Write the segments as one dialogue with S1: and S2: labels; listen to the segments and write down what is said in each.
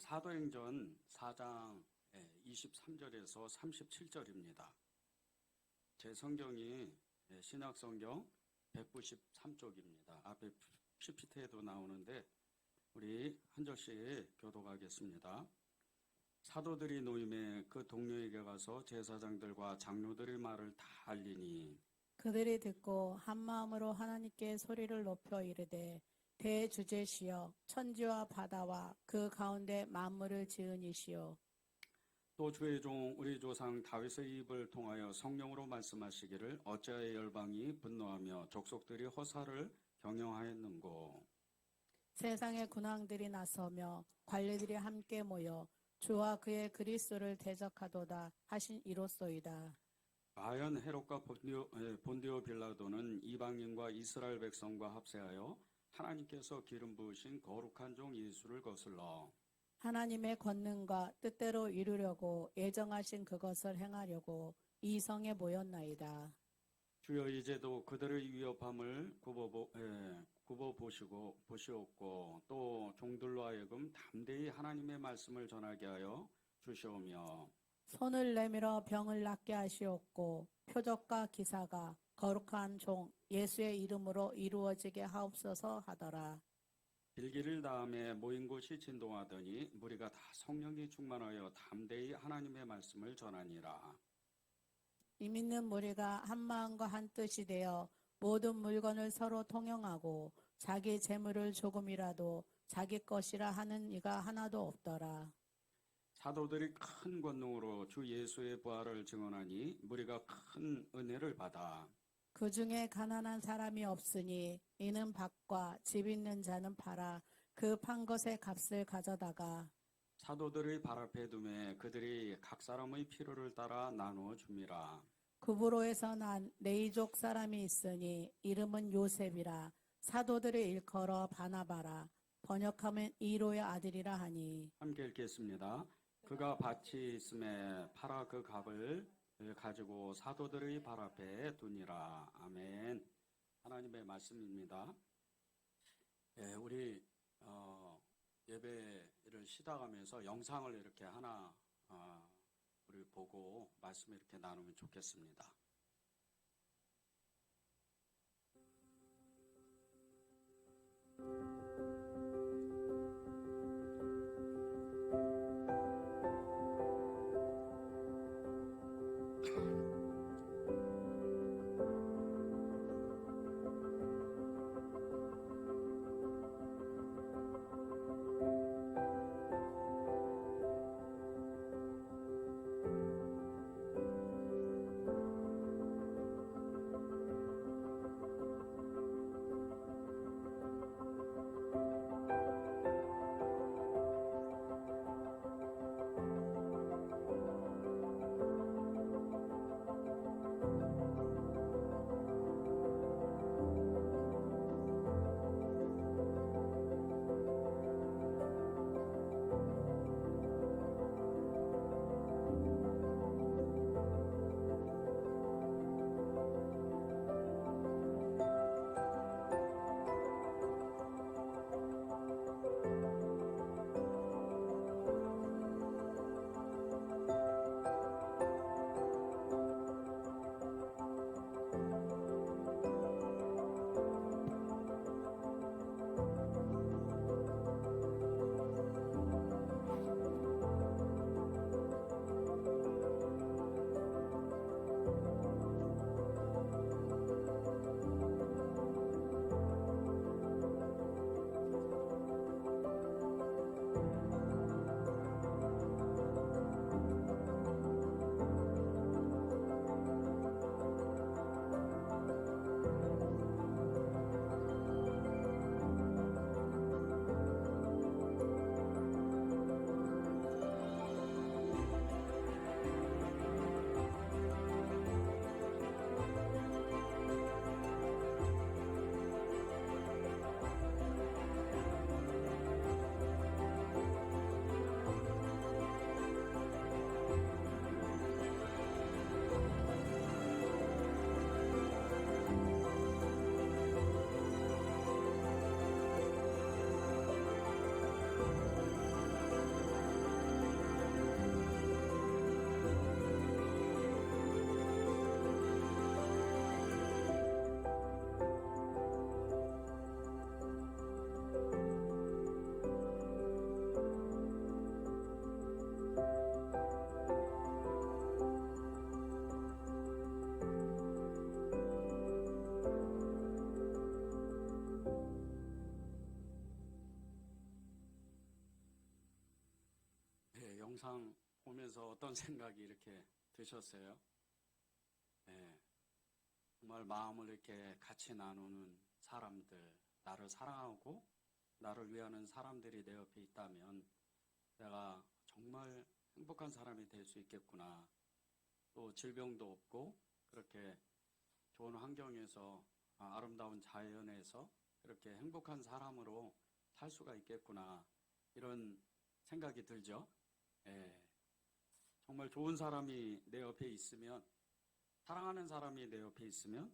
S1: 사도행전 4장 23절에서 37절입니다. 제 성경이 신약성경 193쪽입니다. 앞에 PPT에도 나오는데 우리 한 절씩 교독하겠습니다. 사도들이 노임에 그 동료에게 가서 제사장들과 장로들의 말을 다 알리니
S2: 그들이 듣고 한 마음으로 하나님께 소리를 높여 이르되 대주제시여 천지와 바다와 그 가운데 만물을 지은 이시여
S1: 또 주의 종 우리 조상 다윗의 입을 통하여 성령으로 말씀하시기를 어찌하여 열방이 분노하며 족속들이 허사를 경영하였는고.
S2: 세상의 군왕들이 나서며 관리들이 함께 모여 주와 그의 그리스도를 대적하도다 하신 이로소이다.
S1: 과연 헤롯과 본디오 빌라도는 이방인과 이스라엘 백성과 합세하여 하나님께서 기름 부으신 거룩한 종 예수를 거슬러
S2: 하나님의 권능과 뜻대로 이루려고 예정하신 그것을 행하려고 이 성에 모였나이다.
S1: 주여 이제도 그들의 위협함을 굽어 보시옵고 또 종들로 하여금 담대히 하나님의 말씀을 전하게 하여 주시오며
S2: 손을 내밀어 병을 낫게 하시옵고 표적과 기사가 거룩한 종 예수의 이름으로 이루어지게 하옵소서 하더라.
S1: 빌기를 다음에 모인 곳이 진동하더니 무리가 다 성령이 충만하여 담대히 하나님의 말씀을 전하니라.
S2: 이 믿는 무리가 한 마음과 한 뜻이 되어 모든 물건을 서로 통용하고 자기 재물을 조금이라도 자기 것이라 하는 이가 하나도 없더라.
S1: 사도들이 큰 권능으로 주 예수의 부활을 증언하니 무리가 큰 은혜를 받아
S2: 그 중에 가난한 사람이 없으니 이는 밭과 집 있는 자는 팔아 그 판 것의 값을 가져다가
S1: 사도들의 발 앞에 두매 그들이 각 사람의 필요를 따라 나누어 줍니다.
S2: 구브로에서 난 네이족 사람이 있으니 이름은 요셉이라 사도들의 일컬어 바나바라 번역하면 이로의 아들이라 하니
S1: 함께 읽겠습니다. 그가 밭이 있음에 팔아 그 값을 가지고 사도들의 발 앞에 두니라. 아멘. 하나님의 말씀입니다. 우리 예배를 시작하면서 영상을 이렇게 하나 우리 보고 말씀을 이렇게 나누면 좋겠습니다. 영상 보면서 어떤 생각이 이렇게 드셨어요? 예, 정말 마음을 이렇게 같이 나누는 사람들, 나를 사랑하고 나를 위하는 사람들이 내 옆에 있다면 내가 정말 행복한 사람이 될 수 있겠구나. 또 질병도 없고 그렇게 좋은 환경에서 아름다운 자연에서 그렇게 행복한 사람으로 살 수가 있겠구나. 이런 생각이 들죠. 예, 정말 좋은 사람이 내 옆에 있으면, 사랑하는 사람이 내 옆에 있으면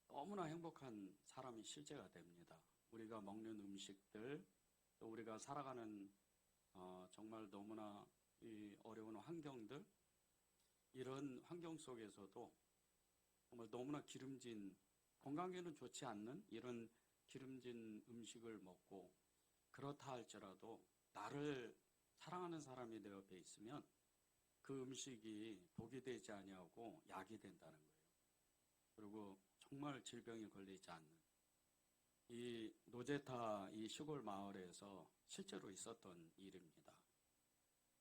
S1: 너무나 행복한 사람이 실제가 됩니다. 우리가 먹는 음식들, 또 우리가 살아가는 정말 너무나 이 어려운 환경들, 이런 환경 속에서도 정말 너무나 기름진, 건강에는 좋지 않는 이런 기름진 음식을 먹고, 그렇다 할지라도 나를 사랑하는 사람이 내 옆에 있으면 그 음식이 독이 되지 아니하고 약이 된다는 거예요. 그리고 정말 질병에 걸리지 않는, 이 노제타 이 시골 마을에서 실제로 있었던 일입니다.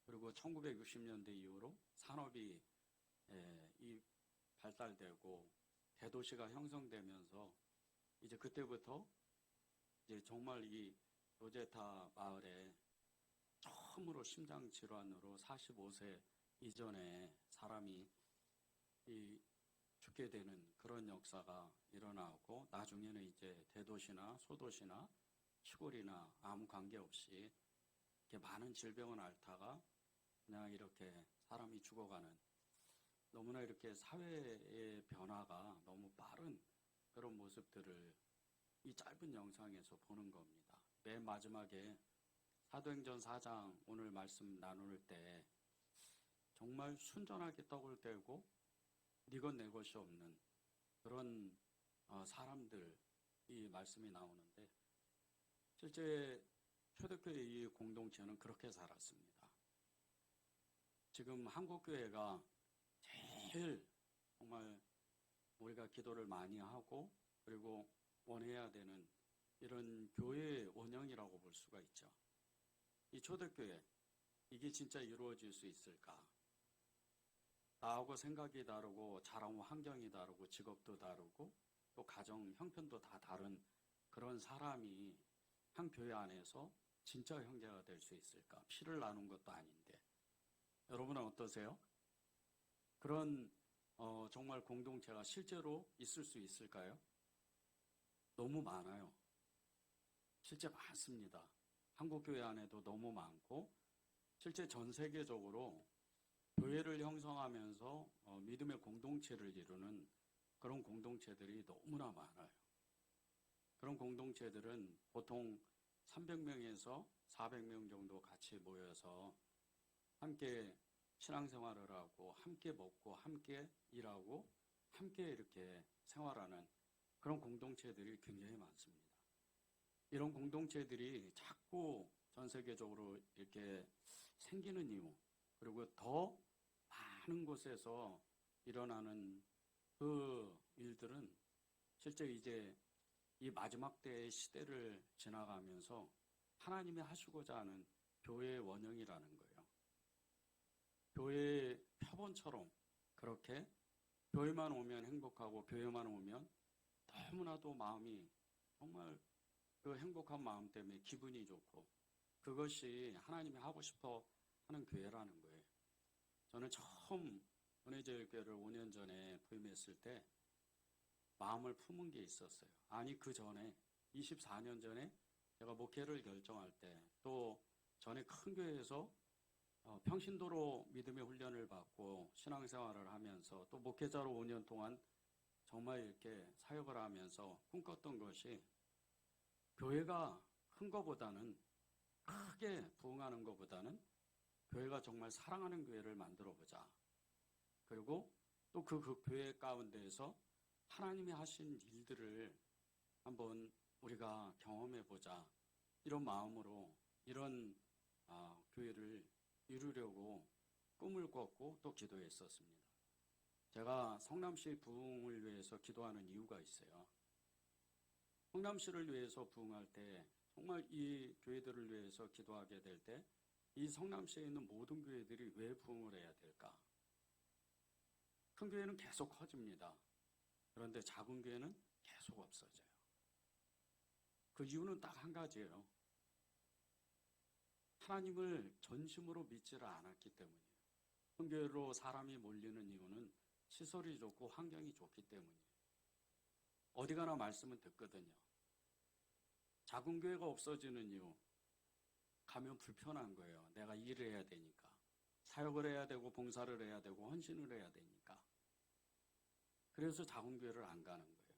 S1: 그리고 1960년대 이후로 산업이 이 발달되고 대도시가 형성되면서 이제 그때부터 이제 정말 이 노제타 마을에 처음으로 심장 질환으로 45세 이전에 사람이 이 죽게 되는 그런 역사가 일어나고, 나중에는 이제 대도시나 소도시나 시골이나 아무 관계없이 이렇게 많은 질병을 앓다가 그냥 이렇게 사람이 죽어가는, 너무나 이렇게 사회의 변화가 너무 빠른 그런 모습들을 이 짧은 영상에서 보는 겁니다. 맨 마지막에 사도행전 4장 오늘 말씀 나눌 때 정말 순전하게 떡을 떼고 네 것 내 것이 없는 그런 사람들, 이 말씀이 나오는데, 실제 초대교회 이 공동체는 그렇게 살았습니다. 지금 한국교회가 제일 정말 우리가 기도를 많이 하고 그리고 원해야 되는 이런 교회의 원형이라고 볼 수가 있죠. 이 초대교회, 이게 진짜 이루어질 수 있을까? 나하고 생각이 다르고 자라온 환경이 다르고 직업도 다르고 또 가정 형편도 다 다른 그런 사람이 한 교회 안에서 진짜 형제가 될 수 있을까? 피를 나눈 것도 아닌데. 여러분은 어떠세요? 그런 정말 공동체가 실제로 있을 수 있을까요? 너무 많아요. 실제 많습니다. 한국교회 안에도 너무 많고, 실제 전 세계적으로 교회를 형성하면서 믿음의 공동체를 이루는 그런 공동체들이 너무나 많아요. 그런 공동체들은 보통 300명에서 400명 정도 같이 모여서 함께 신앙생활을 하고 함께 먹고 함께 일하고 함께 이렇게 생활하는 그런 공동체들이 굉장히 많습니다. 이런 공동체들이 자꾸 전 세계적으로 이렇게 생기는 이유, 그리고 더 많은 곳에서 일어나는 그 일들은 실제 이제 이 마지막 때의 시대를 지나가면서 하나님이 하시고자 하는 교회의 원형이라는 거예요. 교회의 표본처럼 그렇게 교회만 오면 행복하고 교회만 오면 너무나도 마음이 정말 그 행복한 마음 때문에 기분이 좋고, 그것이 하나님이 하고 싶어 하는 교회라는 거예요. 저는 처음 은혜제일교회를 5년 전에 부임했을 때 마음을 품은 게 있었어요. 아니, 그 전에 24년 전에 제가 목회를 결정할 때, 또 전에 큰 교회에서 평신도로 믿음의 훈련을 받고 신앙생활을 하면서 또 목회자로 5년 동안 정말 이렇게 사역을 하면서 꿈꿨던 것이, 교회가 큰 것보다는, 크게 부흥하는 것보다는 교회가 정말 사랑하는 교회를 만들어 보자. 그리고 또 그 교회 가운데에서 하나님이 하신 일들을 한번 우리가 경험해 보자. 이런 마음으로 이런 교회를 이루려고 꿈을 꿨고 또 기도했었습니다. 제가 성남시 부흥을 위해서 기도하는 이유가 있어요. 성남시를 위해서 부흥할 때, 정말 이 교회들을 위해서 기도하게 될 때 이 성남시에 있는 모든 교회들이 왜 부흥을 해야 될까? 큰 교회는 계속 커집니다. 그런데 작은 교회는 계속 없어져요. 그 이유는 딱 한 가지예요. 하나님을 전심으로 믿지를 않았기 때문이에요. 큰 교회로 사람이 몰리는 이유는 시설이 좋고 환경이 좋기 때문이에요. 어디 가나 말씀은 듣거든요. 작은 교회가 없어지는 이유, 가면 불편한 거예요. 내가 일을 해야 되니까. 사역을 해야 되고 봉사를 해야 되고 헌신을 해야 되니까. 그래서 작은 교회를 안 가는 거예요.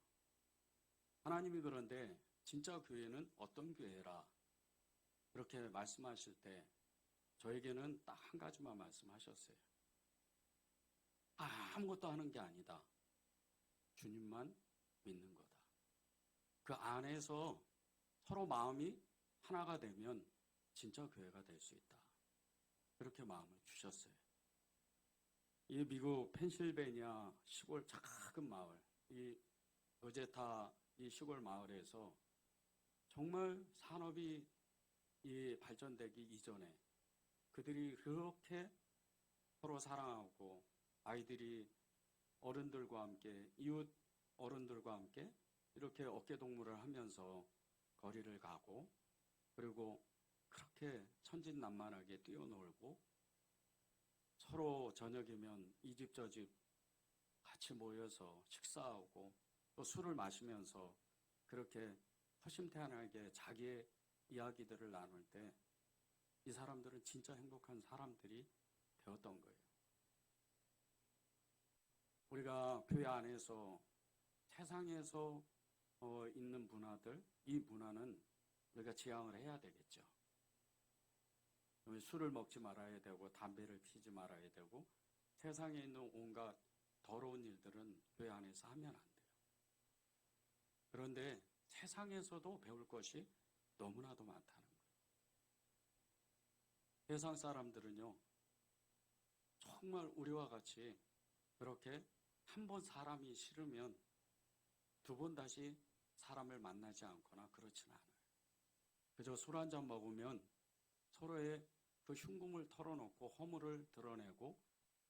S1: 하나님이 그런데 진짜 교회는 어떤 교회라 그렇게 말씀하실 때 저에게는 딱 한 가지만 말씀하셨어요. 아무것도 하는 게 아니다. 주님만 믿는 거다. 그 안에서 서로 마음이 하나가 되면 진짜 교회가 될 수 있다. 그렇게 마음을 주셨어요. 이 미국 펜실베니아 시골 작은 마을, 이 요제타 이 시골 마을에서 정말 산업이 발전되기 이전에 그들이 그렇게 서로 사랑하고 아이들이 어른들과 함께 이웃 어른들과 함께 이렇게 어깨동무를 하면서 거리를 가고 그리고 그렇게 천진난만하게 뛰어놀고 서로 저녁이면 이 집 저 집 같이 모여서 식사하고 또 술을 마시면서 그렇게 허심탄회하게 자기의 이야기들을 나눌 때 이 사람들은 진짜 행복한 사람들이 되었던 거예요. 우리가 교회 안에서 세상에서 있는 문화들, 이 문화는 우리가 지향을 해야 되겠죠. 술을 먹지 말아야 되고 담배를 피지 말아야 되고 세상에 있는 온갖 더러운 일들은 교회 안에서 하면 안 돼요. 그런데 세상에서도 배울 것이 너무나도 많다는 거예요. 세상 사람들은요, 정말 우리와 같이 그렇게 한 번 사람이 싫으면 두 번 다시 사람을 만나지 않거나 그렇지는 않아요. 그저 술 한 잔 먹으면 서로의 그 흉금을 털어놓고 허물을 드러내고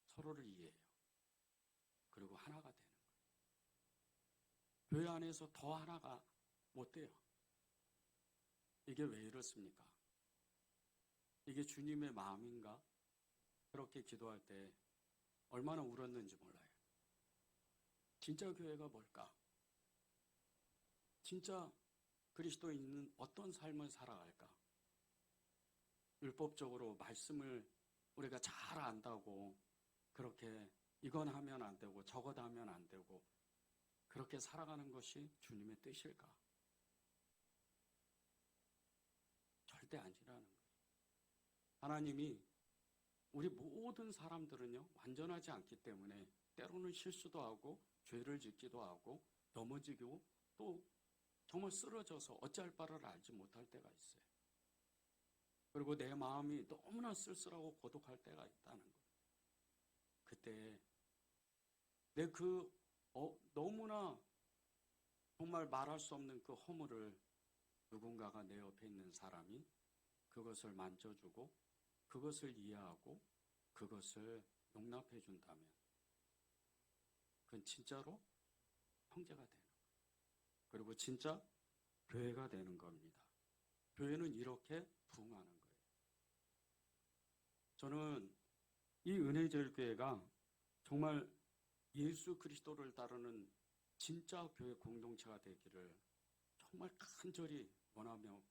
S1: 서로를 이해해요. 그리고 하나가 되는 거예요. 교회 안에서 더 하나가 못 돼요. 이게 왜 이렇습니까? 이게 주님의 마음인가? 그렇게 기도할 때 얼마나 울었는지 몰라요. 진짜 교회가 뭘까? 진짜 그리스도인은 어떤 삶을 살아갈까? 율법적으로 말씀을 우리가 잘 안다고 그렇게 이건 하면 안 되고 저것 하면 안 되고 그렇게 살아가는 것이 주님의 뜻일까? 절대 아니라는 거예요. 하나님이 우리 모든 사람들은요, 완전하지 않기 때문에 때로는 실수도 하고 죄를 짓기도 하고 넘어지고 또 정말 쓰러져서 어찌할 바를 알지 못할 때가 있어요. 그리고 내 마음이 너무나 쓸쓸하고 고독할 때가 있다는 거예요. 그때 내 너무나 정말 말할 수 없는 그 허물을 누군가가 내 옆에 있는 사람이 그것을 만져주고 그것을 이해하고 그것을 용납해 준다면 그건 진짜로 형제가 되는 거예요. 그리고 진짜 교회가 되는 겁니다. 교회는 이렇게 부흥하는 거예요. 저는 이 은혜제일교회가 정말 예수 그리스도를 따르는 진짜 교회 공동체가 되기를 정말 간절히 원하며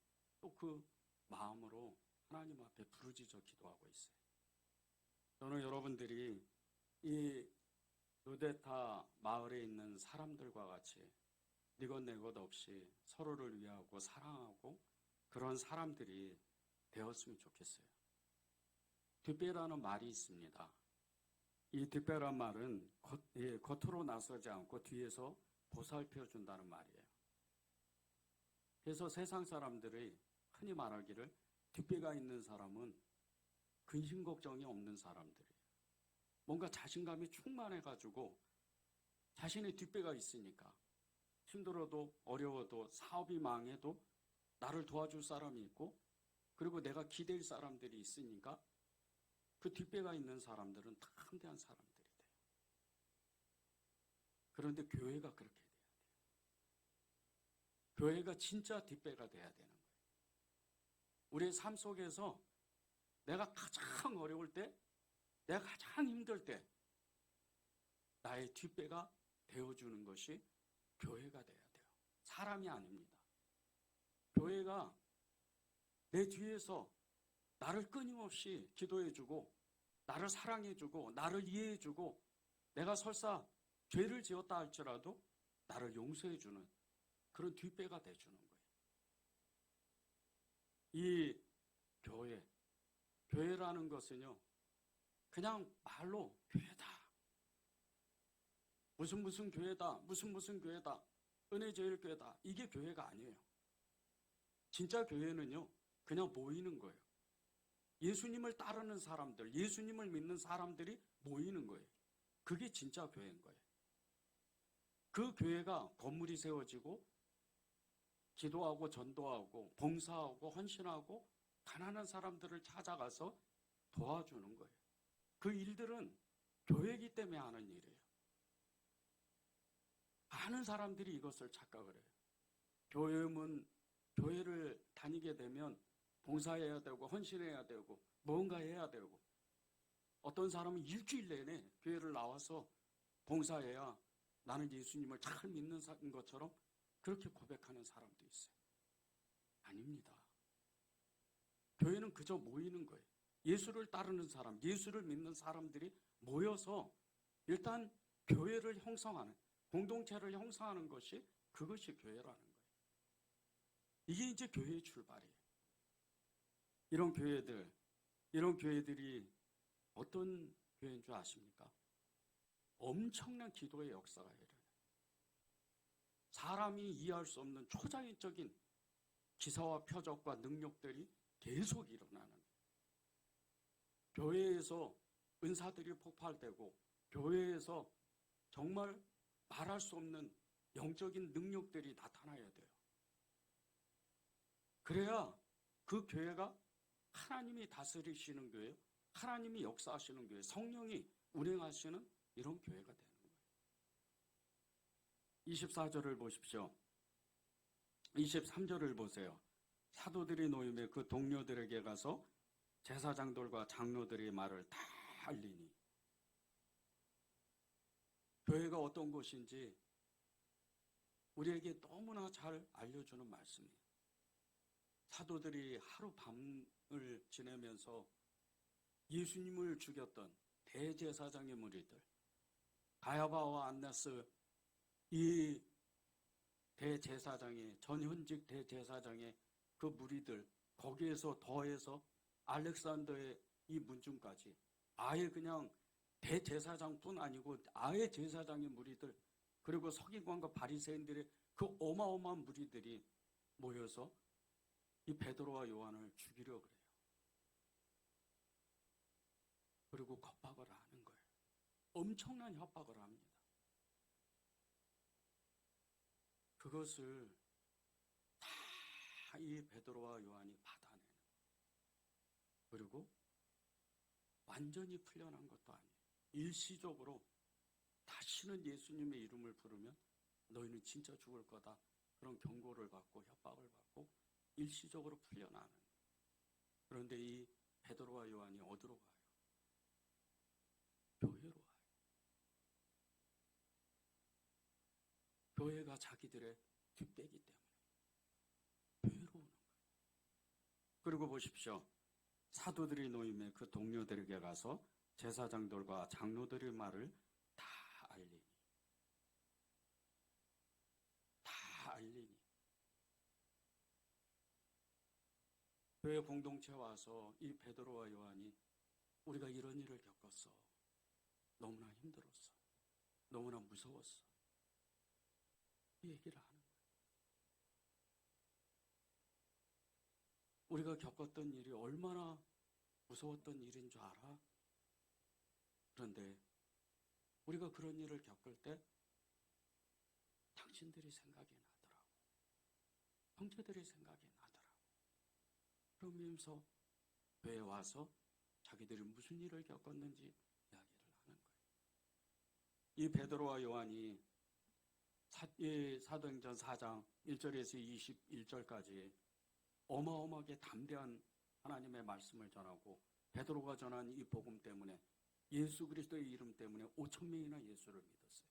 S1: 또 그 마음으로 하나님 앞에 부르짖어 기도하고 있어요. 저는 여러분들이 이 요데타 마을에 있는 사람들과 같이 네것 내것 없이 서로를 위하고 사랑하고 그런 사람들이 되었으면 좋겠어요. 뒷배라는 말이 있습니다. 이 뒷배란 말은 겉으로 나서지 않고 뒤에서 보살펴 준다는 말이에요. 그래서 세상 사람들이 흔히 말하기를 뒷배가 있는 사람은 근심 걱정이 없는 사람들이에요. 뭔가 자신감이 충만해가지고 자신의 뒷배가 있으니까 힘들어도 어려워도 사업이 망해도 나를 도와줄 사람이 있고 그리고 내가 기댈 사람들이 있으니까 그 뒷배가 있는 사람들은 다 함대한 사람들이 돼요. 그런데 교회가 그렇게 돼야 돼요. 교회가 진짜 뒷배가 돼야 되는 거예요. 우리의 삶 속에서 내가 가장 어려울 때, 내가 가장 힘들 때 나의 뒷배가 되어주는 것이 교회가 돼야 돼요. 사람이 아닙니다. 교회가 내 뒤에서 나를 끊임없이 기도해주고 나를 사랑해주고 나를 이해해주고 내가 설사 죄를 지었다 할지라도 나를 용서해주는 그런 뒷배가 돼주는 거예요. 이 교회라는 것은요, 그냥 말로 교회다, 무슨 교회다, 무슨 교회다, 은혜제일교회다, 이게 교회가 아니에요. 진짜 교회는요, 그냥 모이는 거예요. 예수님을 따르는 사람들, 예수님을 믿는 사람들이 모이는 거예요. 그게 진짜 교회인 거예요. 그 교회가 건물이 세워지고 기도하고 전도하고 봉사하고 헌신하고 가난한 사람들을 찾아가서 도와주는 거예요. 그 일들은 교회이기 때문에 하는 일이에요. 많은 사람들이 이것을 착각을 해요. 교회를 다니게 되면 봉사해야 되고 헌신해야 되고 뭔가 해야 되고, 어떤 사람은 일주일 내내 교회를 나와서 봉사해야 나는 예수님을 잘 믿는 것처럼 그렇게 고백하는 사람도 있어요. 아닙니다. 교회는 그저 모이는 거예요. 예수를 따르는 사람, 예수를 믿는 사람들이 모여서 일단 교회를 형성하는, 공동체를 형성하는 것이, 그것이 교회라는 거예요. 이게 이제 교회의 출발이에요. 이런 교회들이 어떤 교회인 줄 아십니까? 엄청난 기도의 역사가 일어나요. 사람이 이해할 수 없는 초자연적인 기사와 표적과 능력들이 계속 일어나는 거예요. 교회에서 은사들이 폭발되고, 교회에서 정말 말할 수 없는 영적인 능력들이 나타나야 돼요. 그래야 그 교회가 하나님이 다스리시는 교회, 하나님이 역사하시는 교회, 성령이 운행하시는 이런 교회가 되는 거예요. 24절을 보십시오. 23절을 보세요. 사도들이 모임에 그 동료들에게 가서 제사장들과 장로들의 말을 다 알리니. 교회가 어떤 곳인지 우리에게 너무나 잘 알려주는 말씀이에요. 사도들이 하루 밤을 지내면서 예수님을 죽였던 대제사장의 무리들, 가야바와 안나스, 이 대제사장의, 전현직 대제사장의 그 무리들, 거기에서 더해서 알렉산더의 이 문중까지, 아예 그냥 대제사장뿐 아니고 아예 제사장의 무리들, 그리고 서기관과 바리새인들의 그 어마어마한 무리들이 모여서 이 베드로와 요한을 죽이려 그래요. 그리고 겁박을 하는 거예요. 엄청난 협박을 합니다. 그것을 다 이 베드로와 요한이 받아내는, 그리고 완전히 풀려난 것도 아니에요. 일시적으로 다시는 예수님의 이름을 부르면 너희는 진짜 죽을 거다, 그런 경고를 받고 협박을 받고 일시적으로 풀려나는. 그런데 이 베드로와 요한이 어디로 가요? 교회로 가요. 교회가 자기들의 뒷배기 때문에 교회로 오는 거예요. 그리고 보십시오. 사도들이 모임에 그 동료들에게 가서 제사장들과 장로들의 말을 다 알리니. 교회 공동체 와서 이 베드로와 요한이 우리가 이런 일을 겪었어. 너무나 힘들었어. 너무나 무서웠어. 이 얘기를 하는 거예요. 우리가 겪었던 일이 얼마나 무서웠던 일인 줄 알아? 그런데 우리가 그런 일을 겪을 때 당신들이 생각이 나더라고. 형제들이 생각이 나더라고. 그러면서 교회에 와서 자기들이 무슨 일을 겪었는지 이야기를 하는 거예요. 이 베드로와 요한이 사도행전 4장 1절에서 21절까지 어마어마하게 담대한 하나님의 말씀을 전하고 베드로가 전한 이 복음 때문에 예수 그리스도의 이름 때문에 5천 명이나 예수를 믿었어요.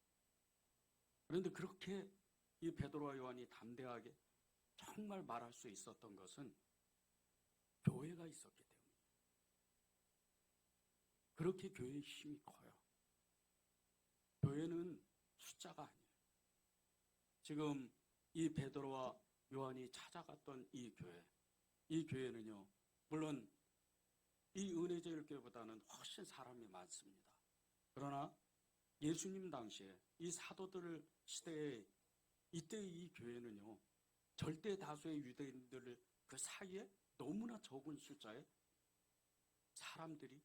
S1: 그런데 그렇게 이 베드로와 요한이 담대하게 정말 말할 수 있었던 것은 교회가 있었기 때문이에요. 그렇게 교회의 힘이 커요. 교회는 숫자가 아니에요. 지금 이 베드로와 요한이 찾아갔던 이 교회는요, 물론 이 은혜제일교회보다는 훨씬 사람이 많습니다. 그러나 예수님 당시에 이 사도들 시대에 이때 이 교회는요, 절대 다수의 유대인들 그 사이에 너무나 적은 숫자의 사람들이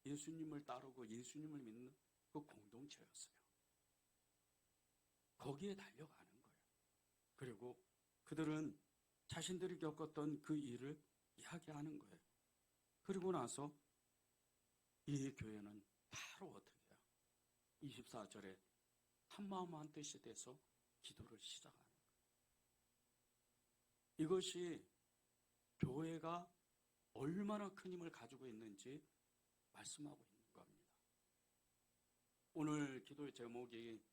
S1: 예수님을 따르고 예수님을 믿는 그 공동체였어요. 거기에 달려가는 거예요. 그리고 그들은 자신들이 겪었던 그 일을 이야기하는 거예요. 그리고 나서 이 교회는 바로 어떻게 해요? 24절에 한마음 한뜻이 돼서 기도를 시작하는 거예요. 이것이 교회가 얼마나 큰 힘을 가지고 있는지 말씀하고 있는 겁니다. 오늘 기도의 제목이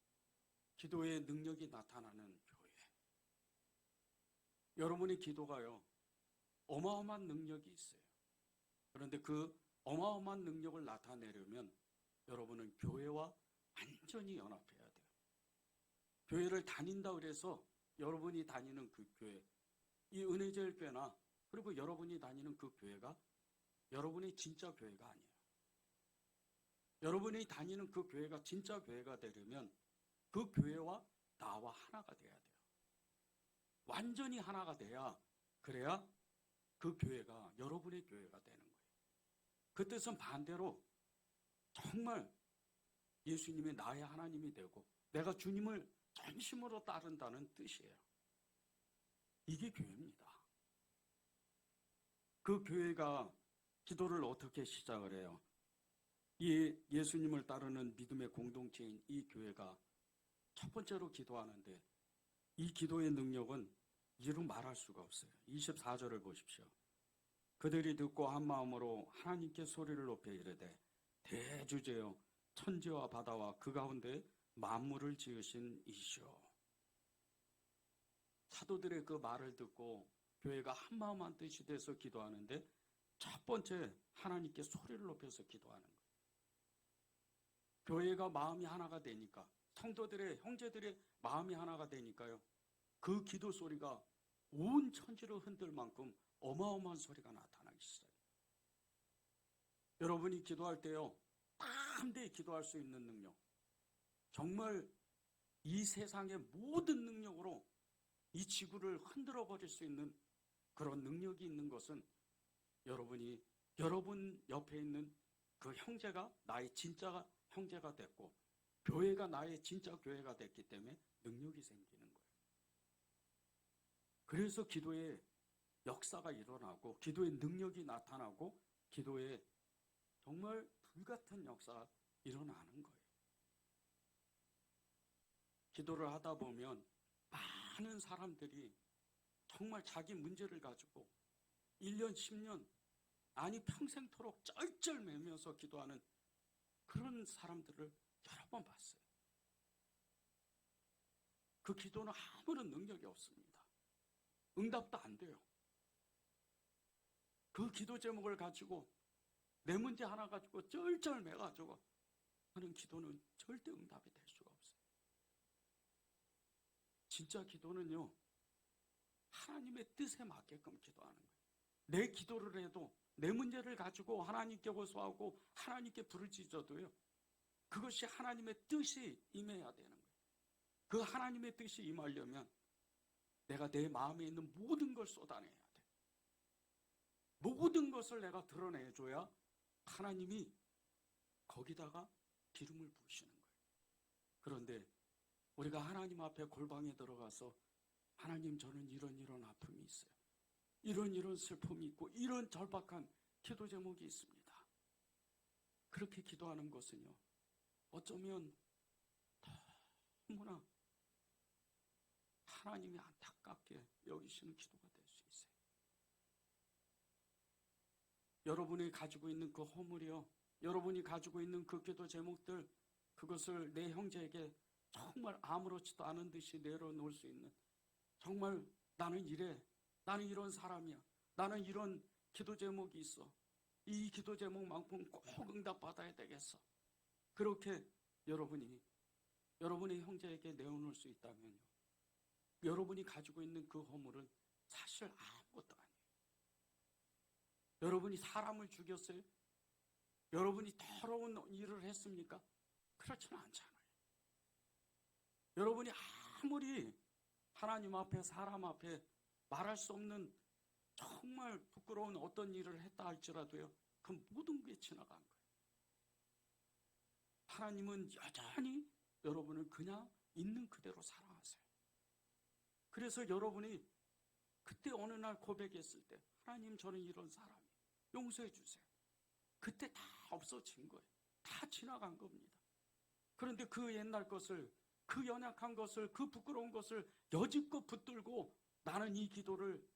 S1: 기도의 능력이 나타나는 교회. 여러분의 기도가요, 어마어마한 능력이 있어요. 그런데 그 어마어마한 능력을 나타내려면 여러분은 교회와 완전히 연합해야 돼요. 교회를 다닌다 그래서 여러분이 다니는 그 교회, 이 은혜제일교회나 그리고 여러분이 다니는 그 교회가 여러분의 진짜 교회가 아니에요. 여러분이 다니는 그 교회가 진짜 교회가 되려면 그 교회와 나와 하나가 돼야 돼요. 완전히 하나가 돼야, 그래야 그 교회가 여러분의 교회가 되는 거예요. 그 뜻은 반대로 정말 예수님이 나의 하나님이 되고 내가 주님을 전심으로 따른다는 뜻이에요. 이게 교회입니다. 그 교회가 기도를 어떻게 시작을 해요? 이 예수님을 따르는 믿음의 공동체인 이 교회가 첫 번째로 기도하는데 이 기도의 능력은 이루 말할 수가 없어요. 24절을 보십시오. 그들이 듣고 한 마음으로 하나님께 소리를 높여 이르되 대주제여 천지와 바다와 그 가운데 만물을 지으신 이시오. 사도들의 그 말을 듣고 교회가 한 마음 한 뜻이 돼서 기도하는데 첫 번째 하나님께 소리를 높여서 기도하는 거예요. 교회가 마음이 하나가 되니까, 성도들의 형제들의 마음이 하나가 되니까요, 그 기도 소리가 온 천지를 흔들 만큼 어마어마한 소리가 나타나기 시작해요. 여러분이 기도할 때요, 담대히 기도할 수 있는 능력, 정말 이 세상의 모든 능력으로 이 지구를 흔들어 버릴 수 있는 그런 능력이 있는 것은 여러분 옆에 있는 그 형제가 나의 진짜 형제가 됐고 교회가 나의 진짜 교회가 됐기 때문에 능력이 생기는 거예요. 그래서 기도의 역사가 일어나고 기도의 능력이 나타나고 기도에 정말 불같은 역사가 일어나는 거예요. 기도를 하다 보면 많은 사람들이 정말 자기 문제를 가지고 1년, 10년, 아니 평생토록 쩔쩔매면서 기도하는 그런 사람들을 여러 번 봤어요. 그 기도는 아무런 능력이 없습니다. 응답도 안 돼요. 그 기도 제목을 가지고 내 문제 하나 가지고 쩔쩔매가지고 하는 기도는 절대 응답이 될 수가 없어요. 진짜 기도는요, 하나님의 뜻에 맞게끔 기도하는 거예요. 내 기도를 해도 내 문제를 가지고 하나님께 호소하고 하나님께 부르짖어도요, 그것이 하나님의 뜻이 임해야 되는 거예요. 그 하나님의 뜻이 임하려면 내가 내 마음에 있는 모든 걸 쏟아내야 돼. 모든 것을 내가 드러내줘야 하나님이 거기다가 기름을 부으시는 거예요. 그런데 우리가 하나님 앞에 골방에 들어가서 하나님, 저는 이런 아픔이 있어요. 이런 슬픔이 있고 이런 절박한 기도 제목이 있습니다. 그렇게 기도하는 것은요, 어쩌면 너무나 하나님이 안타깝게 여기시는 기도가 될 수 있어요. 여러분이 가지고 있는 그 허물이요, 여러분이 가지고 있는 그 기도 제목들, 그것을 내 형제에게 정말 아무렇지도 않은 듯이 내려놓을 수 있는, 정말 나는 이래, 나는 이런 사람이야, 나는 이런 기도 제목이 있어, 이 기도 제목만큼 꼭 응답받아야 되겠어, 그렇게 여러분의 형제에게 내어놓을 수 있다면요, 여러분이 가지고 있는 그 허물은 사실 아무것도 아니에요. 여러분이 사람을 죽였어요? 여러분이 더러운 일을 했습니까? 그렇지는 않잖아요. 여러분이 아무리 하나님 앞에, 사람 앞에 말할 수 없는 정말 부끄러운 어떤 일을 했다 할지라도요, 그 모든 게 지나간 거예요. 하나님은 여전히 여러분을 그냥 있는 그대로 사랑하세요. 그래서 여러분이 그때 어느 날 고백했을 때, 하나님, 저는 이런 사람이에요, 용서해 주세요, 그때 다 없어진 거예요. 다 지나간 겁니다. 그런데 그 옛날 것을, 그 연약한 것을, 그 부끄러운 것을 여지껏 붙들고 나는 이 기도를,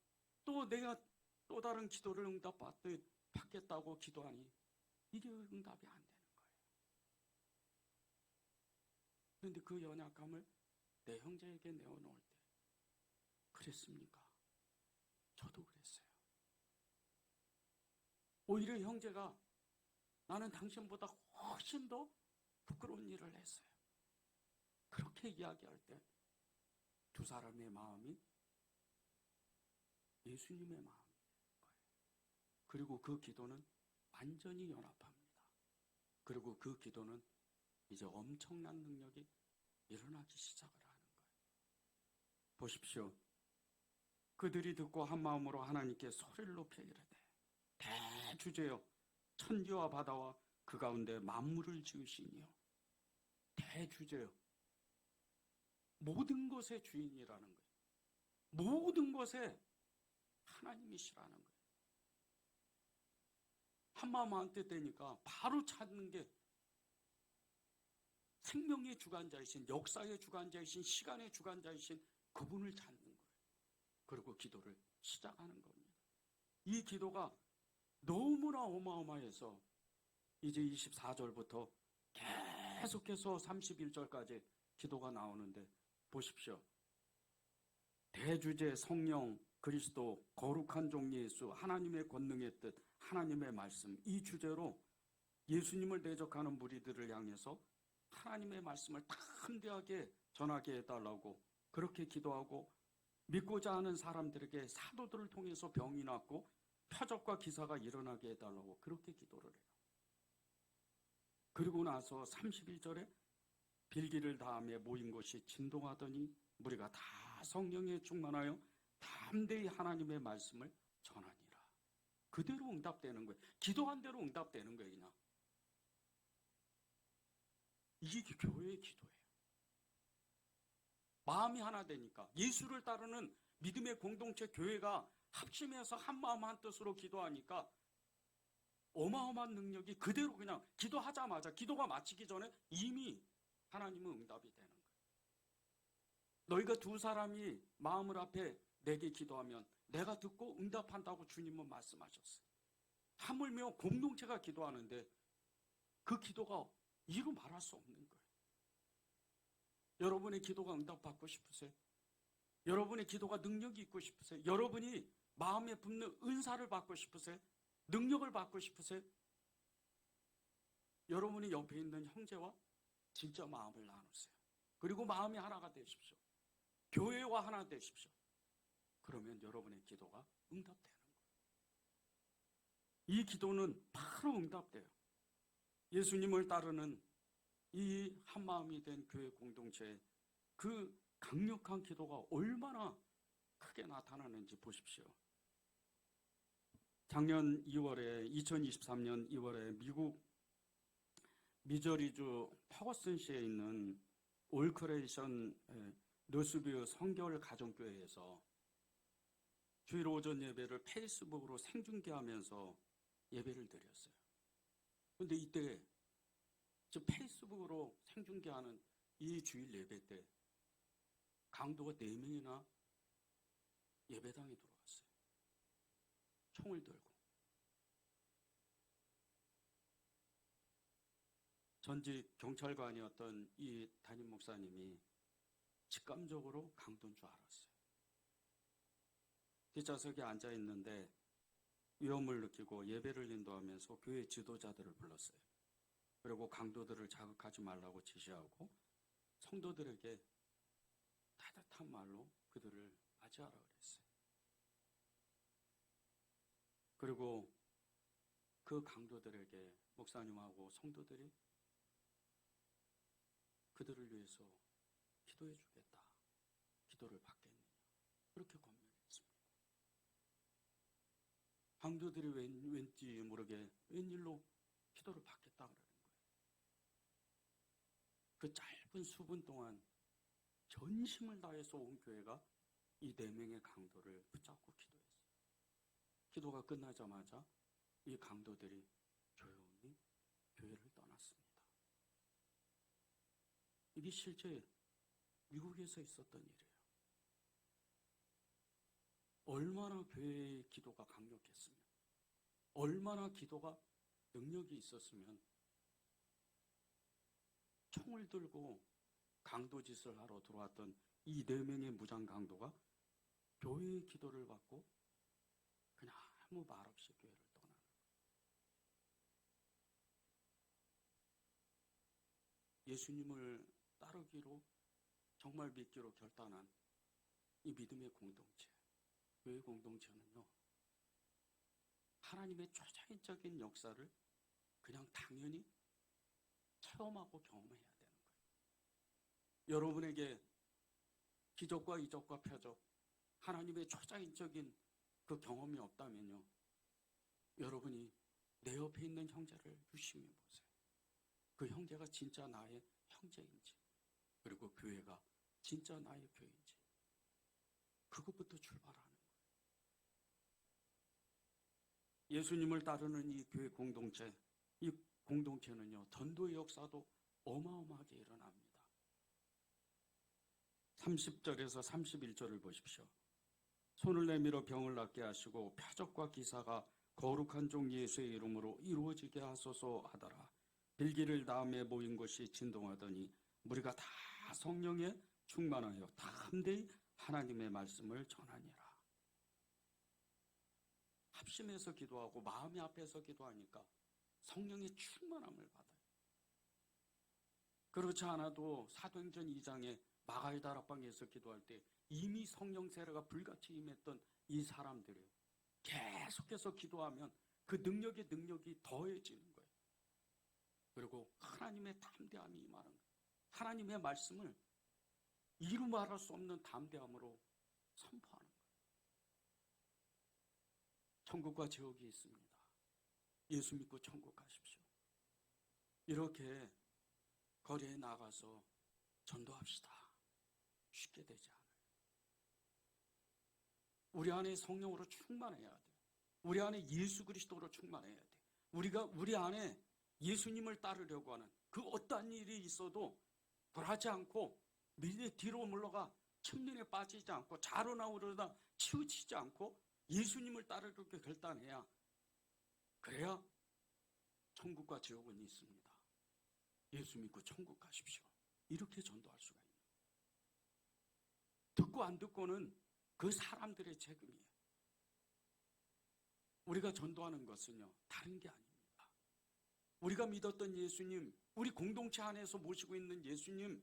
S1: 또 내가 또 다른 기도를 응답받겠다고 기도하니 이게 응답이 안 되는 거예요. 그런데 그 연약함을 내 형제에게 내어놓을 때, 그랬습니까? 저도 그랬어요. 오히려 형제가 나는 당신보다 훨씬 더 부끄러운 일을 했어요, 그렇게 이야기할 때 두 사람의 마음이 예수님의 마음인 거예요. 그리고 그 기도는 완전히 연합합니다. 그리고 그 기도는 이제 엄청난 능력이 일어나기 시작을 하는 거예요. 보십시오. 그들이 듣고 한 마음으로 하나님께 소리를 높여 이르되, 대주제여, 천지와 바다와 그 가운데 만물을 지으시니요. 대주제여, 모든 것의 주인이라는 거예요. 모든 것의 하나님이시라는 거예요. 한마음 한뜻 되니까 바로 찾는 게 생명의 주관자이신, 역사의 주관자이신, 시간의 주관자이신 그분을 찾는 거예요. 그리고 기도를 시작하는 겁니다. 이 기도가 너무나 어마어마해서 이제 24절부터 계속해서 31절까지 기도가 나오는데, 보십시오. 대주제 성령 그리스도 거룩한 종 예수, 하나님의 권능의 뜻, 하나님의 말씀, 이 주제로 예수님을 대적하는 무리들을 향해서 하나님의 말씀을 담대하게 전하게 해달라고 그렇게 기도하고, 믿고자 하는 사람들에게 사도들을 통해서 병이 낫고 표적과 기사가 일어나게 해달라고 그렇게 기도를 해요. 그리고 나서 31절에 빌기를 다음에 모인 것이 진동하더니 무리가 다 성령에 충만하여 담대히 하나님의 말씀을 전하니라. 그대로 응답되는 거예요. 기도한 대로 응답되는 거예요. 그냥. 이게 교회의 기도예요. 마음이 하나 되니까, 예수를 따르는 믿음의 공동체 교회가 합심해서 한마음 한뜻으로 기도하니까 어마어마한 능력이 그대로 그냥 기도하자마자, 기도가 마치기 전에 이미 하나님은 응답이 되는 거예요. 너희가 두 사람이 마음을 앞에 내게 기도하면 내가 듣고 응답한다고 주님은 말씀하셨어요. 하물며 공동체가 기도하는데 그 기도가 이루 말할 수 없는 거예요. 여러분의 기도가 응답받고 싶으세요? 여러분의 기도가 능력이 있고 싶으세요? 여러분이 마음에 품는 은사를 받고 싶으세요? 능력을 받고 싶으세요? 여러분이 옆에 있는 형제와 진짜 마음을 나누세요. 그리고 마음이 하나가 되십시오. 교회와 하나 되십시오. 그러면 여러분의 기도가 응답되는 거예요. 이 기도는 바로 응답돼요. 예수님을 따르는 이 한마음이 된 교회 공동체의 그 강력한 기도가 얼마나 크게 나타나는지 보십시오. 작년 2023년 2월에 미국 미저리주 퍼거슨시에 있는 올크레이션 노스뷰 성결 가정교회에서 주일 오전 예배를 페이스북으로 생중계하면서 예배를 드렸어요. 그런데 이때 저 페이스북으로 생중계하는 이 주일 예배 때 강도가 4명이나 예배당에 들어왔어요. 총을 들고. 전직 경찰관이었던 이 담임 목사님이 직감적으로 강도인 줄 알았어요. 뒷좌석에 앉아 있는데 위험을 느끼고 예배를 인도하면서 교회 지도자들을 불렀어요. 그리고 강도들을 자극하지 말라고 지시하고 성도들에게 따뜻한 말로 그들을 맞이하라 그랬어요. 그리고 그 강도들에게 목사님하고 성도들이 그들을 위해서 기도해 주겠다. 기도를 받겠느냐. 그렇게 권면했습니다. 강도들이 왠지 모르게 웬일로 기도를 받겠다 그러는 거예요. 그 짧은 수분 동안 전심을 다해서 온 교회가 이 4명의 강도를 붙잡고 기도했어요. 기도가 끝나자마자 이 강도들이 조용히 교회를 떠났습니다. 이게 실제 미국에서 있었던 일이에요. 얼마나 교회의 기도가 강력했으면, 얼마나 기도가 능력이 있었으면 총을 들고 강도짓을 하러 들어왔던 이 4명의 무장 강도가 교회의 기도를 받고 그냥 아무 말 없이 교회를 떠나는 거예요. 예수님을 따르기로 정말 믿기로 결단한 이 믿음의 공동체, 교회 공동체는요, 하나님의 초자연적인 역사를 그냥 당연히 체험하고 경험해야 되는 거예요. 여러분에게 기적과 이적과 표적, 하나님의 초자연적인 그 경험이 없다면요, 여러분이 내 옆에 있는 형제를 유심히 보세요. 그 형제가 진짜 나의 형제인지, 그리고 교회가 진짜 나의 교회인지, 그것부터 출발하는 거예요. 예수님을 따르는 이 교회 공동체, 이 공동체는요, 전도의 역사도 어마어마하게 일어납니다. 30절에서 31절을 보십시오. 손을 내밀어 병을 낫게 하시고 표적과 기사가 거룩한 종 예수의 이름으로 이루어지게 하소서 하더라. 빌기를 다음에 모인 것이 진동하더니 무리가 다 성령에 충만하여 담대히 하나님의 말씀을 전하니라. 합심해서 기도하고 마음의 앞에서 기도하니까 성령의 충만함을 받아요. 그렇지 않아도 사도행전 2장에 마가의 다락방에서 기도할 때 이미 성령 세례가 불같이 임했던 이 사람들이요, 계속해서 기도하면 그 능력이 더해지는 거예요. 그리고 하나님의 담대함이 임하는 거예요. 하나님의 말씀을 이루 말할 수 없는 담대함으로 선포하는 거예요. 천국과 지옥이 있습니다. 예수 믿고 천국 가십시오. 이렇게 거리에 나가서 전도합시다. 쉽게 되지 않아요. 우리 안에 성령으로 충만해야 돼요. 우리 안에 예수 그리스도로 충만해야 돼요. 우리 안에 예수님을 따르려고 하는 그 어떠한 일이 있어도 굴하지 않고 미리 뒤로 물러가 침륜에 빠지지 않고 자로나 우러나 치우치지 않고 예수님을 따르려고 결단해야, 그래야 천국과 지옥은 있습니다. 예수 믿고 천국 가십시오. 이렇게 전도할 수가 있는 거예요. 듣고 안 듣고는 그 사람들의 책임이에요. 우리가 전도하는 것은요, 다른 게 아닙니다. 우리가 믿었던 예수님, 우리 공동체 안에서 모시고 있는 예수님,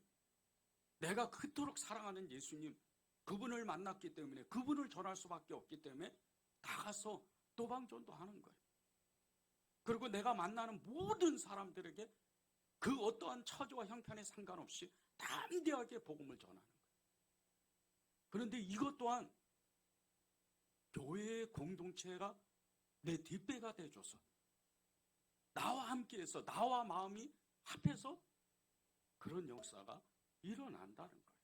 S1: 내가 그토록 사랑하는 예수님, 그분을 만났기 때문에, 그분을 전할 수밖에 없기 때문에 나가서 도방전도하는 거예요. 그리고 내가 만나는 모든 사람들에게 그 어떠한 처지와 형편에 상관없이 담대하게 복음을 전하는 거예요. 그런데 이것 또한 교회의 공동체가 내 뒷배가 돼줘서 나와 함께해서 나와 마음이 합해서 그런 역사가 일어난다는 거예요.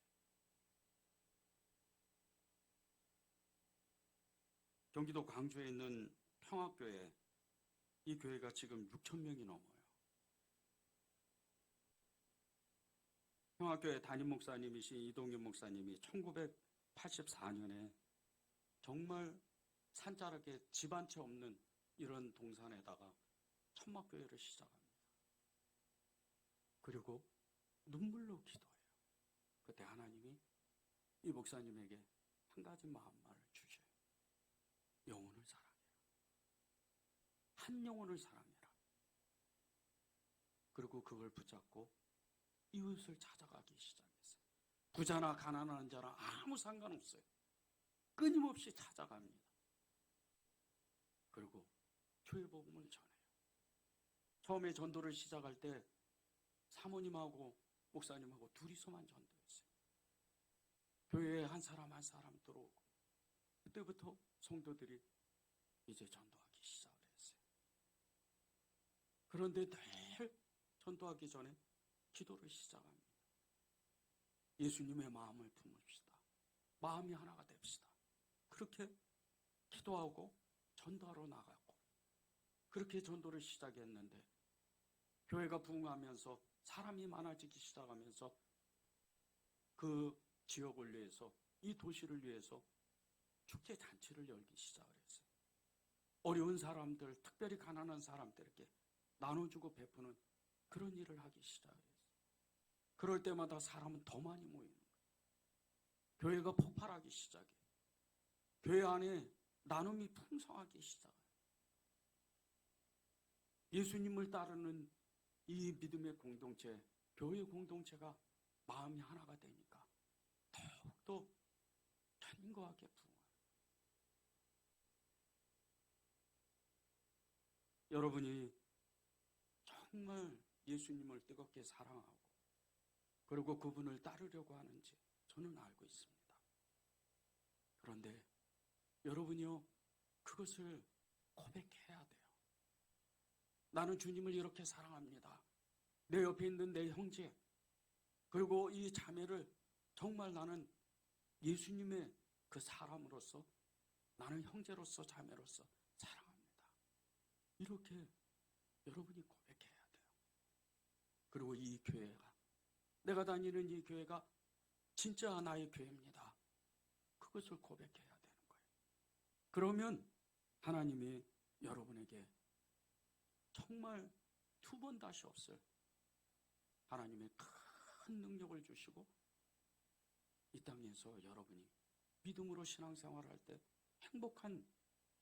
S1: 경기도 광주에 있는 평화교회, 이 교회가 지금 6천 명이 넘어요. 평화교회 담임 목사님이신 이동윤 목사님이 1984년에 정말 산자락에 집 한 채 없는 이런 동산에다가 천막교회를 시작합니다. 그리고 눈물로 기도해요. 그때 하나님이 이 목사님에게 한 가지 마음만을 주셔요. 영혼을 사랑해라. 한 영혼을 사랑해라. 그리고 그걸 붙잡고 이웃을 찾아가기 시작했어요. 부자나 가난한 자나 아무 상관없어요. 끊임없이 찾아갑니다. 그리고 교회 복음을 전해요. 처음에 전도를 시작할 때 사모님하고 목사님하고 둘이서만 전도했어요. 교회에 한 사람 한 사람 들어오고, 그때부터 성도들이 이제 전도하기 시작을 했어요. 그런데 늘 전도하기 전에 기도를 시작합니다. 예수님의 마음을 품읍시다. 마음이 하나가 됩시다. 그렇게 기도하고 전도하러 나갔고, 그렇게 전도를 시작했는데 교회가 부흥하면서 사람이 많아지기 시작하면서 그 지역을 위해서, 이 도시를 위해서 축제 잔치를 열기 시작을 했어요. 어려운 사람들, 특별히 가난한 사람들에게 나눠주고 베푸는 그런 일을 하기 시작했어요. 그럴 때마다 사람은 더 많이 모이는 거예요. 교회가 폭발하기 시작해요. 교회 안에 나눔이 풍성하기 시작해요. 예수님을 따르는 이 믿음의 공동체, 교회 공동체가 마음이 하나가 되니까 더욱더 견고하게 부흥해요. 여러분이 정말 예수님을 뜨겁게 사랑하고 그리고 그분을 따르려고 하는지 저는 알고 있습니다. 그런데 여러분이요, 그것을 고백해야 돼요. 나는 주님을 이렇게 사랑합니다. 내 옆에 있는 내 형제, 그리고 이 자매를 정말 나는 예수님의 그 사람으로서, 나는 형제로서 자매로서 사랑합니다. 이렇게 여러분이 고백해야 돼요. 그리고 이 교회가, 내가 다니는 이 교회가 진짜 나의 교회입니다. 그것을 고백해야 되는 거예요. 그러면 하나님이 여러분에게 정말 두 번 다시 없을 하나님의 큰 능력을 주시고, 이 땅에서 여러분이 믿음으로 신앙생활할 때 행복한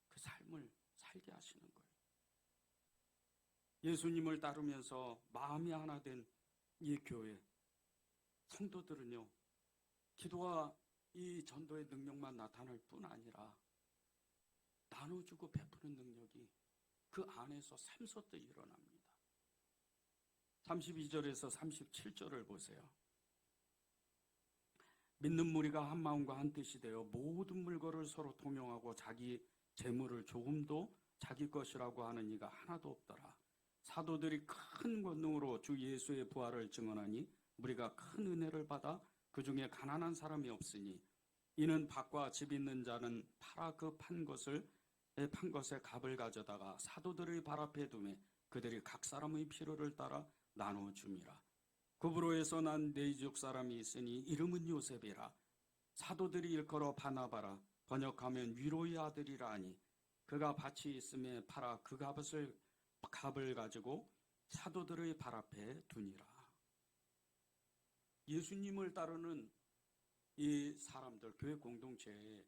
S1: 그 삶을 살게 하시는 거예요. 예수님을 따르면서 마음이 하나 된 이 교회 성도들은요, 기도와 이 전도의 능력만 나타날 뿐 아니라 나눠주고 베푸는 능력이 그 안에서 샘솟듯 일어납니다. 32절에서 37절을 보세요. 믿는 무리가 한 마음과 한 뜻이 되어 모든 물건을 서로 통용하고 자기 재물을 조금도 자기 것이라고 하는 이가 하나도 없더라. 사도들이 큰 권능으로 주 예수의 부활을 증언하니 무리가 큰 은혜를 받아 그 중에 가난한 사람이 없으니, 이는 밭과 집 있는 자는 팔아 그 판 것에 값을 가져다가 사도들의 발 앞에 두매 그들이 각 사람의 필요를 따라 나누어 줌이라. 구브로에서 난 네이족 사람이 있으니 이름은 요셉이라. 사도들이 일컬어 바나바라, 번역하면 위로의 아들이라 하니, 그가 밭이 있음에 팔아 그 값을 가지고 사도들의 발 앞에 두니라. 예수님을 따르는 이 사람들, 교회 공동체의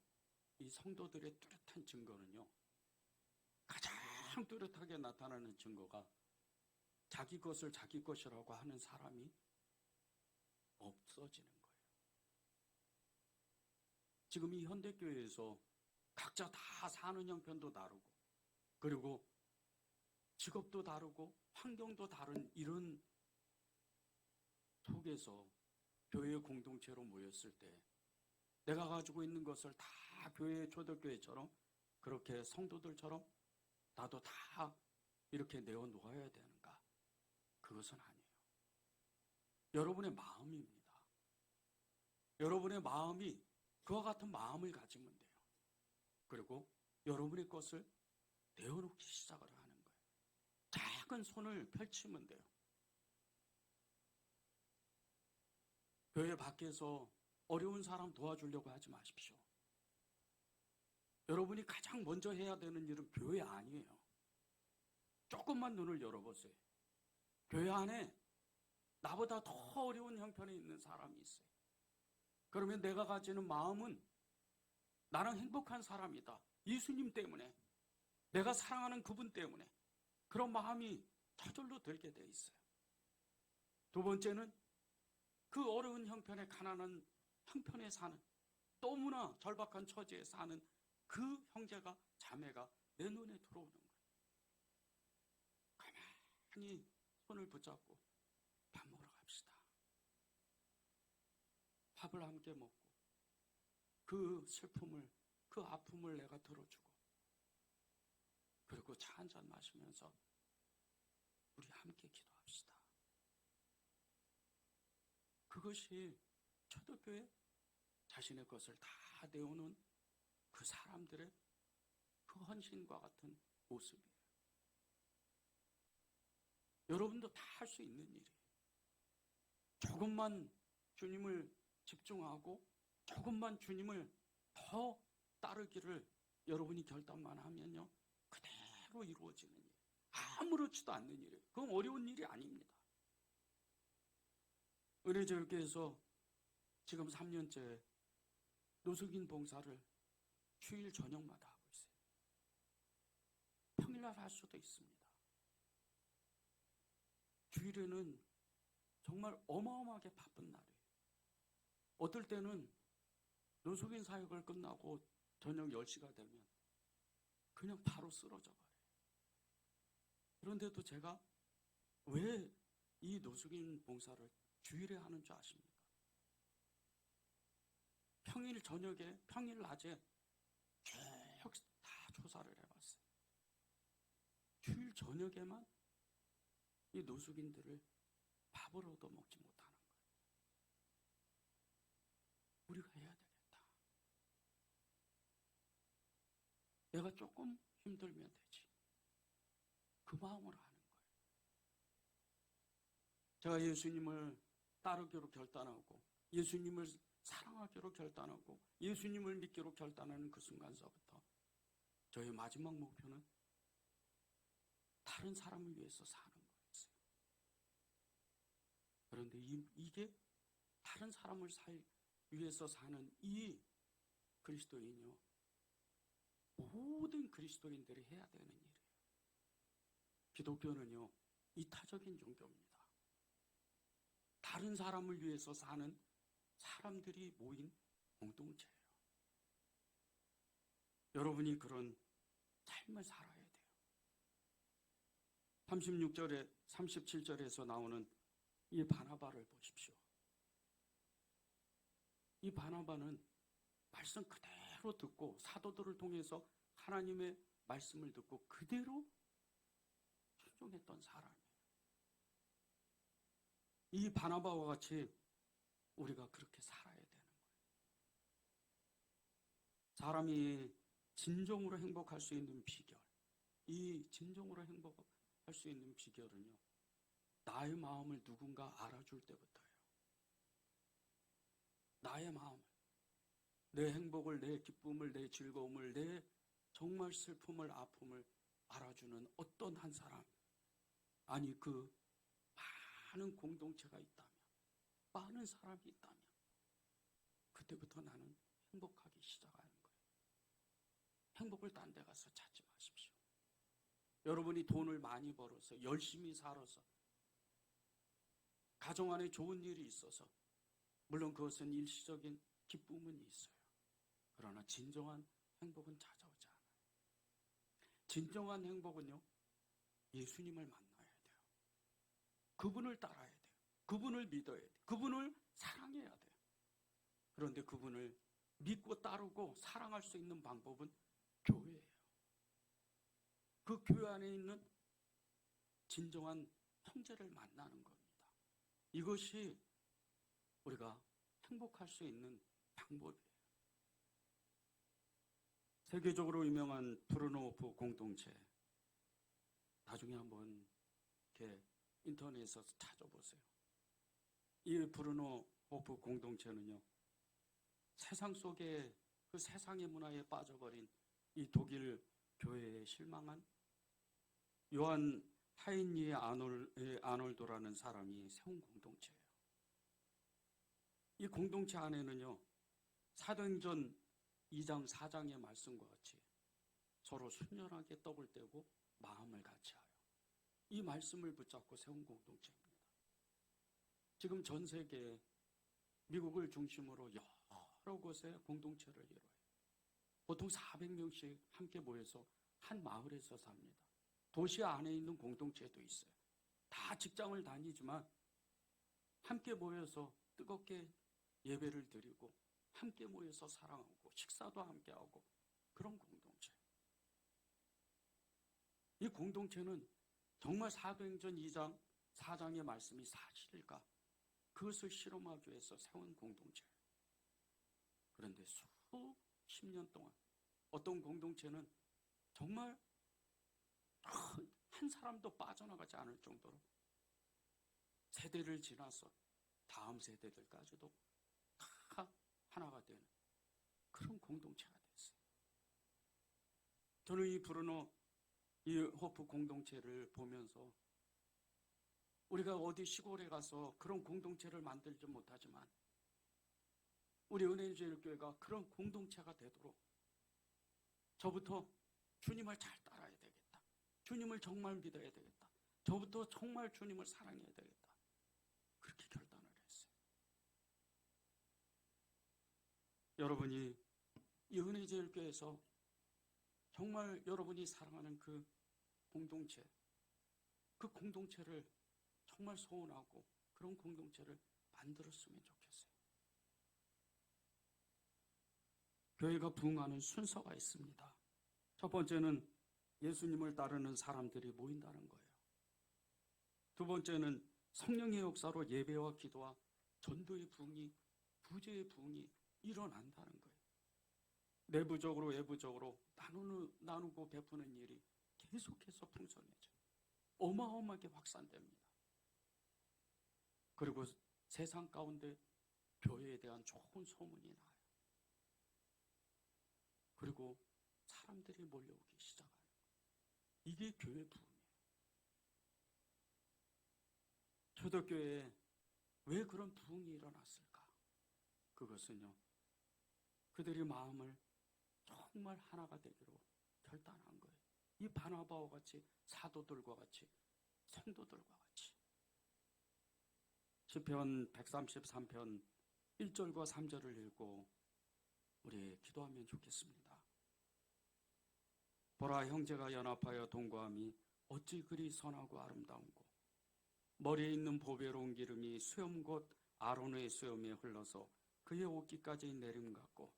S1: 이 성도들의 뚜렷한 증거는요, 가장 뚜렷하게 나타나는 증거가 자기 것을 자기 것이라고 하는 사람이 없어지는 거예요. 지금 이 현대교회에서 각자 다 사는 형편도 다르고, 그리고 직업도 다르고 환경도 다른 이런 속에서 교회 공동체로 모였을 때 내가 가지고 있는 것을 다 교회, 초대교회처럼, 그렇게 성도들처럼 나도 다 이렇게 내어놓아야 되는가? 그것은 아니에요. 여러분의 마음입니다. 여러분의 마음이 그와 같은 마음을 가지면 돼요. 그리고 여러분의 것을 내어놓기 시작을 하는 거예요. 작은 손을 펼치면 돼요. 교회 밖에서 어려운 사람 도와주려고 하지 마십시오. 여러분이 가장 먼저 해야 되는 일은 교회 아니에요. 조금만 눈을 열어보세요. 교회 안에 나보다 더 어려운 형편에 있는 사람이 있어요. 그러면 내가 가지는 마음은 나는 행복한 사람이다. 예수님 때문에, 내가 사랑하는 그분 때문에 그런 마음이 저절로 들게 돼 있어요. 두 번째는 그 어려운 형편에, 가난한 형편에 사는, 너무나 절박한 처지에 사는 그 형제가, 자매가 내 눈에 들어오는 거예요. 가만히 손을 붙잡고 밥 먹으러 갑시다. 밥을 함께 먹고 그 슬픔을, 그 아픔을 내가 들어주고, 그리고 차 한잔 마시면서 우리 함께 기도합시다. 그것이 초대교회 자신의 것을 다 내오는 그 사람들의 그 헌신과 같은 모습이에요. 여러분도 다 할 수 있는 일이에요. 조금만 주님을 집중하고 조금만 주님을 더 따르기를 여러분이 결단만 하면요, 그대로 이루어지는 일, 아무렇지도 않는 일이에요. 그건 어려운 일이 아닙니다. 은혜제일교회에서 지금 3년째 노숙인 봉사를 주일 저녁마다 하고 있어요. 평일날 할 수도 있습니다. 주일에는 정말 어마어마하게 바쁜 날이에요. 어떨 때는 노숙인 사역을 끝나고 저녁 10시가 되면 그냥 바로 쓰러져 버려요. 그런데도 제가 왜 이 노숙인 봉사를 주일에 하는 줄 아십니까? 평일 저녁에, 평일 낮에 쭉 다 조사를 해봤어요. 주일 저녁에만 이 노숙인들을 밥을 얻어 먹지 못하는 거예요. 우리가 해야 되겠다. 내가 조금 힘들면 되지. 그 마음으로 하는 거예요. 제가 예수님을 따르기로 결단하고, 예수님을 사랑하기로 결단하고, 예수님을 믿기로 결단하는 그 순간서부터 저의 마지막 목표는 다른 사람을 위해서 사는 거였어요. 그런데 이게 다른 사람을 위해서 사는 이 그리스도인이요, 모든 그리스도인들이 해야 되는 일이에요. 기독교는요, 이타적인 종교입니다. 다른 사람을 위해서 사는 사람들이 모인 공동체예요. 여러분이 그런 삶을 살아야 돼요. 36절에 37절에서 나오는 이 바나바를 보십시오. 이 바나바는 말씀 그대로 듣고 사도들을 통해서 하나님의 말씀을 듣고 그대로 순종했던 사람이에요. 이 바나바와 같이 우리가 그렇게 살아야 되는 거예요. 사람이 진정으로 행복할 수 있는 비결, 이 진정으로 행복할 수 있는 비결은요, 나의 마음을 누군가 알아줄 때부터예요. 나의 마음을, 내 행복을, 내 기쁨을, 내 즐거움을, 내 정말 슬픔을, 아픔을 알아주는 어떤 한 사람, 아니 그 많은 공동체가 있다면, 많은 사람이 있다면 그때부터 나는 행복하기 시작하는 거예요. 행복을 딴 데 가서 찾지 마십시오. 여러분이 돈을 많이 벌어서, 열심히 살아서, 가정 안에 좋은 일이 있어서, 물론 그것은 일시적인 기쁨은 있어요. 그러나 진정한 행복은 찾아오지 않아요. 진정한 행복은요, 예수님을 만나야 돼요. 그분을 따라야 돼요. 그분을 믿어야 돼요. 그분을 사랑해야 돼요. 그런데 그분을 믿고 따르고 사랑할 수 있는 방법은 교회예요. 그 교회 안에 있는 진정한 형제를 만나는 겁니다. 이것이 우리가 행복할 수 있는 방법이에요. 세계적으로 유명한 브루노호프 공동체, 나중에 한번 이렇게 인터넷에서 찾아보세요. 이 브루노호프 공동체는요, 세상 속에 그 세상의 문화에 빠져버린 이 독일 교회에 실망한 요한 하인리 아놀도라는 사람이 세운 공동체예요. 이 공동체 안에는요, 사도행전 2장 4장의 말씀과 같이 서로 순전하게 떡을 떼고 마음을 같이하여 이 말씀을 붙잡고 세운 공동체입니다. 지금 전 세계에 미국을 중심으로 여러 곳에 공동체를 이뤄요. 보통 400명씩 함께 모여서 한 마을에서 삽니다. 도시 안에 있는 공동체도 있어요. 다 직장을 다니지만 함께 모여서 뜨겁게 예배를 드리고 함께 모여서 사랑하고 식사도 함께 하고 그런 공동체. 이 공동체는 정말 사도행전 2장 4장의 말씀이 사실일까? 그것을 실험하기 위해서 세운 공동체예요. 그런데 수십 년 동안 어떤 공동체는 정말 한 사람도 빠져나가지 않을 정도로 세대를 지나서 다음 세대들까지도 다 하나가 되는 그런 공동체가 됐어요. 저는 이 호프 공동체를 보면서 우리가 어디 시골에 가서 그런 공동체를 만들지 못하지만 우리 은혜제일교회가 그런 공동체가 되도록 저부터 주님을 잘 따라야 되겠다. 주님을 정말 믿어야 되겠다. 저부터 정말 주님을 사랑해야 되겠다. 그렇게 결단을 했어요. 여러분이 이 은혜제일교회에서 정말 여러분이 사랑하는 그 공동체, 그 공동체를 정말 소원하고 그런 공동체를 만들었으면 좋겠어요. 교회가 부흥하는 순서가 있습니다. 첫 번째는 예수님을 따르는 사람들이 모인다는 거예요. 두 번째는 성령의 역사로 예배와 기도와 전도의 부흥이, 구제의 부흥이 일어난다는 거예요. 내부적으로 외부적으로 나누고 베푸는 일이 계속해서 풍성해져요. 어마어마하게 확산됩니다. 그리고 세상 가운데 교회에 대한 좋은 소문이 나요. 그리고 사람들이 몰려오기 시작하는 거예요. 이게 교회 부흥이에요. 초대교회에 왜 그런 부흥이 일어났을까? 그것은요, 그들의 마음을 정말 하나가 되기로 결단한 거예요. 이 바나바와 같이, 사도들과 같이, 성도들과 같이. 시편 133편 1절과 3절을 읽고 우리 기도하면 좋겠습니다. 보라, 형제가 연합하여 동거함이 어찌 그리 선하고 아름다운고, 머리에 있는 보배로운 기름이 수염 곧 아론의 수염에 흘러서 그의 옷깃까지 내림 같고,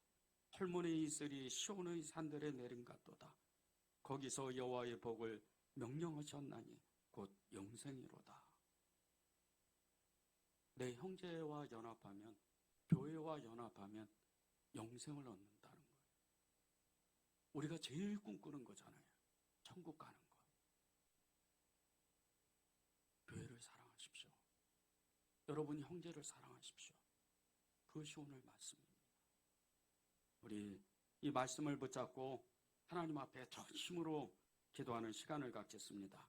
S1: 헐몬의 이슬이 시온의 산들에 내림 같도다. 거기서 여호와의 복을 명령하셨나니 곧 영생이로다. 내 형제와 연합하면, 교회와 연합하면 영생을 얻는다는 거예요. 우리가 제일 꿈꾸는 거잖아요. 천국 가는 거. 교회를 사랑하십시오. 여러분 형제를 사랑하십시오. 그것이 오늘 말씀입니다. 우리 이 말씀을 붙잡고 하나님 앞에 전심으로 기도하는 시간을 갖겠습니다.